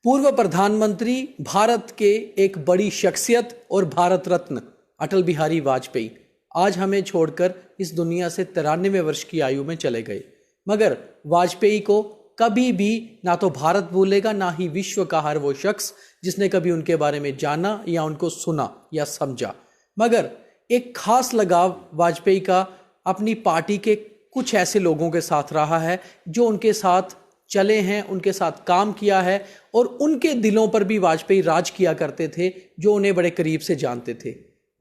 पूर्व प्रधानमंत्री, भारत के एक बड़ी शख्सियत और भारत रत्न अटल बिहारी वाजपेयी आज हमें छोड़कर इस दुनिया से 93 वर्ष की आयु में चले गए। मगर वाजपेयी को कभी भी ना तो भारत भूलेगा, ना ही विश्व का हर वो शख्स जिसने कभी उनके बारे में जाना या उनको सुना या समझा। मगर एक खास लगाव वाजपेयी का अपनी पार्टी के कुछ ऐसे लोगों के साथ रहा है जो उनके साथ चले हैं, उनके साथ काम किया है और उनके दिलों पर भी वाजपेयी राज किया करते थे, जो उन्हें बड़े करीब से जानते थे।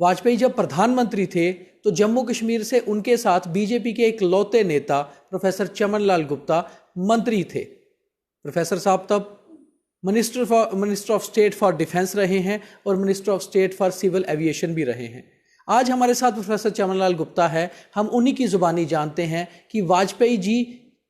वाजपेयी जब प्रधानमंत्री थे तो जम्मू कश्मीर से उनके साथ बीजेपी के एक लौते नेता प्रोफेसर चमन लाल गुप्ता मंत्री थे। प्रोफेसर साहब तब minister of state for defence रहे हैं और minister of state for civil aviation भी रहे हैं। आज हमारे साथ प्रोफेसर चमन लाल गुप्ता है। हम उन्हीं की जुबानी जानते हैं कि वाजपेयी जी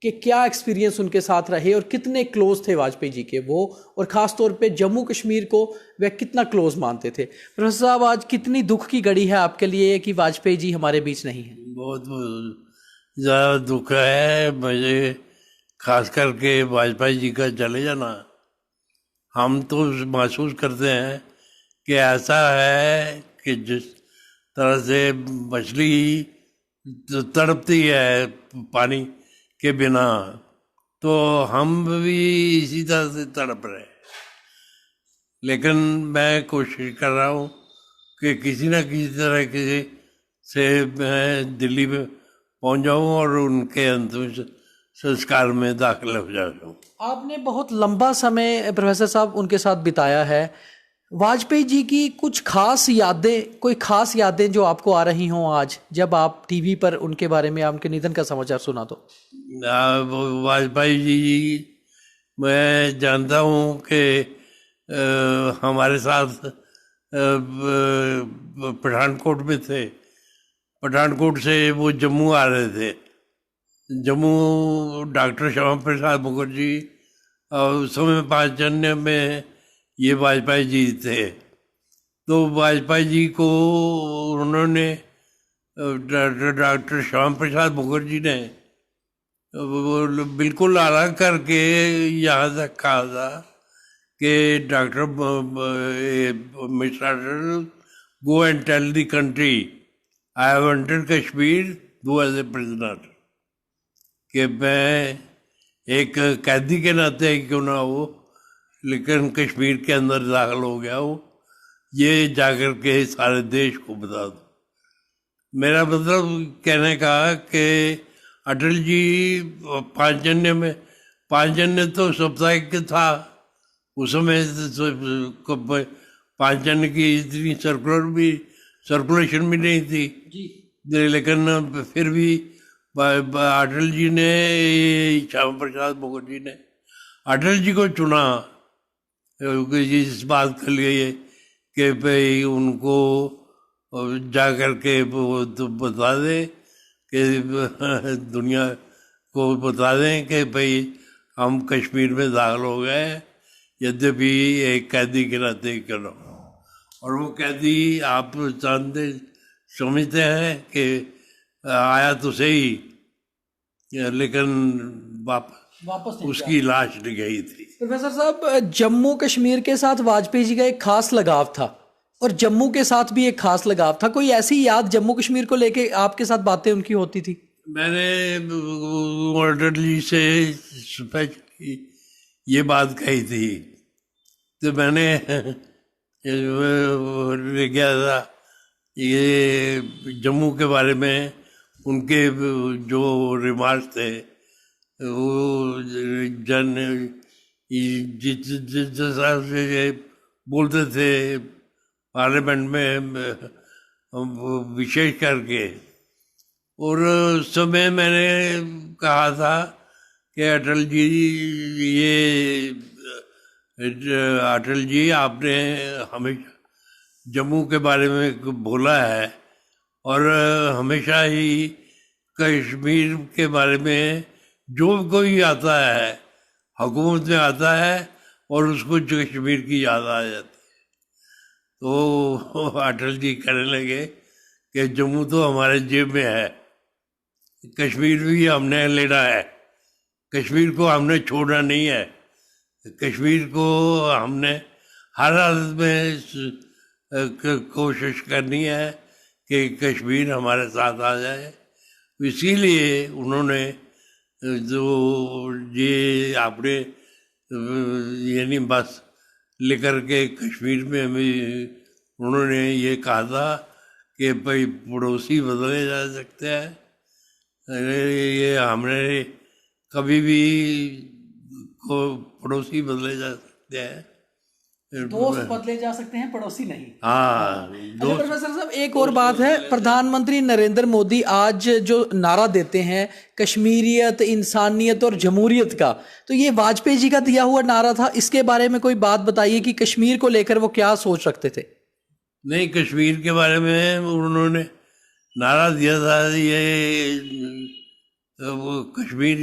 के क्या एक्सपीरियंस उनके साथ रहे और कितने क्लोज थे वाजपेयी जी के वो, और ख़ास तौर पे जम्मू कश्मीर को वह कितना क्लोज मानते थे। प्रोफेसर साहब, आज कितनी दुख की घड़ी है आपके लिए कि वाजपेयी जी हमारे बीच नहीं हैं? बहुत ज़्यादा दुख है मुझे, खास करके वाजपेयी जी का चले जाना। हम तो महसूस करते हैं कि ऐसा है कि जिस तरह से मछली तड़पती है पानी के बिना, तो हम भी इसी तरह से तड़प रहे हैं। लेकिन मैं कोशिश कर रहा हूँ कि किसी न किसी तरह से मैं दिल्ली में पहुँच जाऊँ और उनके अंतिम संस्कार में दाखिल हो जाऊँ। आपने बहुत लंबा समय प्रोफेसर साहब उनके साथ बिताया है। वाजपेयी जी की कुछ खास यादें, कोई खास यादें जो आपको आ रही हों आज जब आप टीवी पर उनके बारे में, उनके निधन का समाचार सुना तो? वाजपेयी जी मैं जानता हूँ कि हमारे साथ पठानकोट में थे। पठानकोट से वो जम्मू आ रहे थे। जम्मू डॉक्टर श्यामा प्रसाद मुखर्जी और उस समय पांचजन्य में ये वाजपेयी जी थे। तो वाजपेयी जी को उन्होंने डॉक्टर श्यामा प्रसाद मुखर्जी ने वो बिल्कुल अलग करके यहाँ तक कहा था कि doctor mister go and tell the country I have entered Kashmir do as a prisoner, कि मैं एक कैदी के नाते क्यों ना हो लेकिन कश्मीर के अंदर दाखिल हो गया हूँ, ये जाकर के सारे देश को बता दो। मेरा मतलब कहने का कि अटल जी पांचजन्य तो साप्ताहिक था उस समय, पांचजन्य की इतनी सर्कुलेशन भी नहीं थी जी। लेकिन फिर भी अटल जी ने, श्यामा प्रसाद मुखर्जी ने अटल जी को चुना इस बात के लिए कि भाई उनको जा कर के वो तो बता दें कि दुनिया को बता दें कि भाई हम कश्मीर में दाखिल हो गए, यद्यपि एक कैदी के नाते करो। और वो कैदी आप समझते हैं कि आया तो सही, लेकिन वापस उसकी लाश गई थी। प्रोफेसर साहब, जम्मू कश्मीर के साथ वाजपेयी जी का एक खास लगाव था और जम्मू के साथ भी एक खास लगाव था। कोई ऐसी याद जम्मू कश्मीर को लेके आपके साथ बातें उनकी होती थी? मैंने अटल जी से स्पेशली ये बात कही थी, तो मैंने गया था ये जम्मू के बारे में उनके जो रिमार्क थे, वो जिस हिसाब से बोलते थे पार्लियामेंट में विशेष करके, और उस समय मैंने कहा था कि अटल जी आपने हमेशा जम्मू के बारे में बोला है और हमेशा ही कश्मीर के बारे में जो कोई आता है हुकूमत में आता है और उसको कश्मीर की याद आ जाती है। तो अटल जी कहने लगे कि जम्मू तो हमारे जेब में है, कश्मीर भी हमने लेना है, कश्मीर को हमने छोड़ना नहीं है, कश्मीर को हमने हर हालत में कोशिश करनी है कि कश्मीर हमारे साथ आ जाए। इसीलिए उन्होंने जो ये आपने यानी बस लेकर के कश्मीर में भी उन्होंने ये कहा था कि भाई पड़ोसी बदले जा सकते हैं। ये हमने कभी भी को पड़ोसी बदले जा सकते हैं, दोस्त बदले जा सकते हैं, पड़ोसी नहीं। हाँ अच्छा प्रोफेसर साहब, एक और बात है, प्रधानमंत्री नरेंद्र मोदी आज जो नारा देते हैं कश्मीरियत, इंसानियत और जमहूरियत का, तो ये वाजपेयी जी का दिया हुआ नारा था। इसके बारे में कोई बात बताइए कि कश्मीर को लेकर वो क्या सोच रखते थे। नहीं, कश्मीर के बारे में उन्होंने नारा दिया था, ये वो कश्मीर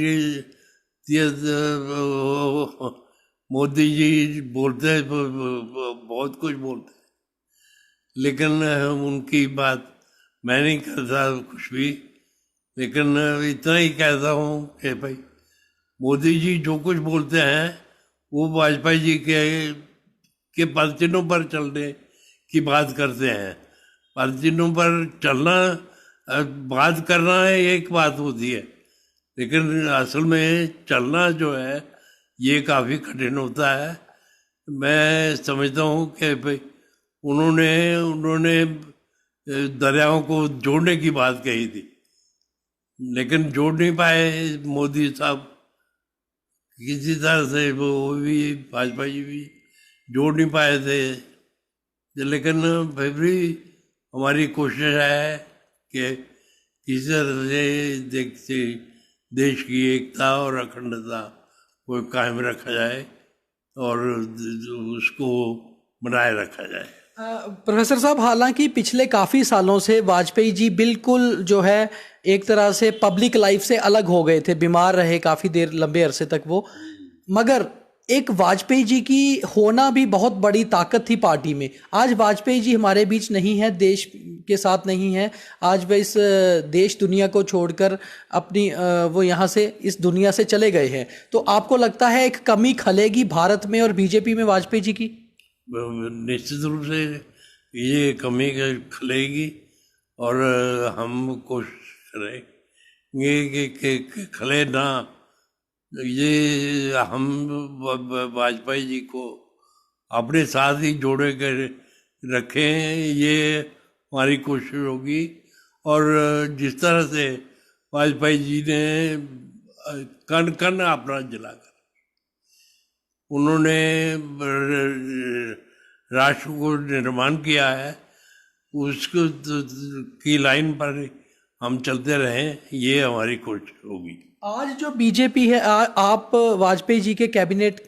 मोदी जी बोलते हैं, बहुत कुछ बोलते हैं, लेकिन उनकी बात मैं नहीं करता कुछ भी। लेकिन इतना ही कहता हूँ कि भाई मोदी जी जो कुछ बोलते हैं वो वाजपेयी जी के पदचिन्हों पर चलने की बात करते हैं। पदचिन्हों पर चलना, बात करना है एक बात होती है, लेकिन असल में चलना जो है ये काफ़ी कठिन होता है। मैं समझता हूँ कि भाई उन्होंने दरियाओं को जोड़ने की बात कही थी, लेकिन जोड़ नहीं पाए मोदी साहब किसी तरह से। वो भी वाजपेयी जी भी जोड़ नहीं पाए थे, लेकिन फिर भी हमारी कोशिश है कि किसी तरह से देखते देश की एकता और अखंडता को कायम रखा जाए और उसको बनाए रखा जाए। प्रोफेसर साहब, हालांकि पिछले काफ़ी सालों से वाजपेयी जी बिल्कुल जो है एक तरह से पब्लिक लाइफ से अलग हो गए थे, बीमार रहे काफ़ी देर, लंबे अरसे तक वो, मगर एक वाजपेयी जी की होना भी बहुत बड़ी ताकत थी पार्टी में। आज वाजपेयी जी हमारे बीच नहीं है, देश के साथ नहीं है, आज वह इस देश दुनिया को छोड़कर अपनी वो यहाँ से, इस दुनिया से चले गए हैं। तो आपको लगता है एक कमी खलेगी भारत में और बीजेपी में वाजपेयी जी की? निश्चित रूप से ये कमी खलेगी और हम कोशिश करेंगे कि खले ना। ये हम वाजपेयी जी को अपने साथ ही जोड़े कर रखें, ये हमारी कोशिश होगी। और जिस तरह से वाजपेयी जी ने कण कण अपना जलाकर उन्होंने राष्ट्र को निर्माण किया है, उसको की लाइन पर हम चलते रहें, ये हमारी कोशिश होगी। आज जो बीजेपी है, आप वाजपेयी जी के कैबिनेट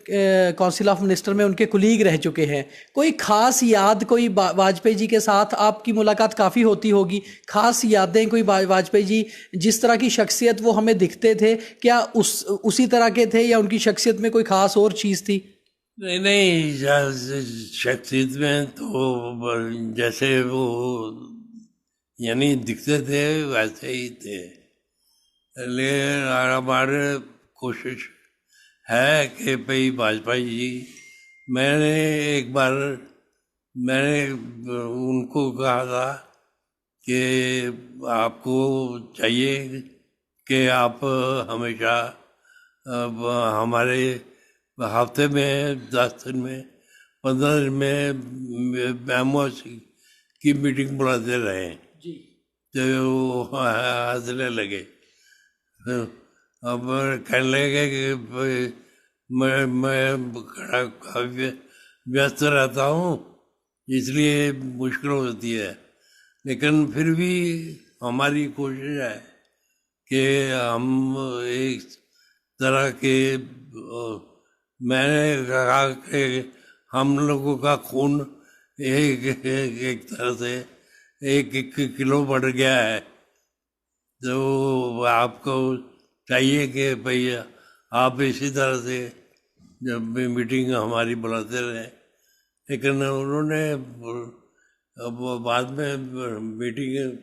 काउंसिल ऑफ मिनिस्टर में उनके कुलीग रह चुके हैं, कोई खास याद, कोई वाजपेयी जी के साथ आपकी मुलाकात काफ़ी होती होगी, खास यादें कोई वाजपेयी जी जिस तरह की शख्सियत वो हमें दिखते थे, क्या उसी तरह के थे या उनकी शख्सियत में कोई खास और चीज़ थी? नहीं, शख्सियत में तो जैसे वो यानी दिखते थे वैसे ही थे, लेकिन हमारे कोशिश है कि भाई वाजपेयी जी, मैंने एक बार उनको कहा था कि आपको चाहिए कि आप हमेशा हमारे हफ्ते में 10 दिन में 15 दिन में एमओएस की मीटिंग बुलाते रहे जी। तो वो हंसने लगे। अब कहने लगे कि मैं काफ़ी व्यस्त रहता हूँ, इसलिए मुश्किल होती है, लेकिन फिर भी हमारी कोशिश है कि हम एक तरह के, मैंने कहा कि हम लोगों का खून एक तरह से 1 किलो बढ़ गया है, तो आपको चाहिए कि भैया आप इसी तरह से जब भी मीटिंग हमारी बुलाते रहे। लेकिन उन्होंने अब बाद में मीटिंग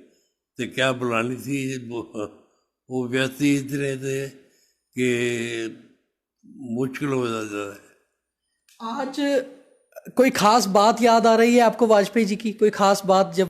से क्या बुलानी थी, वो व्यस्त ही इतने थे कि मुश्किल हो जाता है। आज कोई खास बात याद आ रही है आपको वाजपेयी जी की? कोई खास बात जब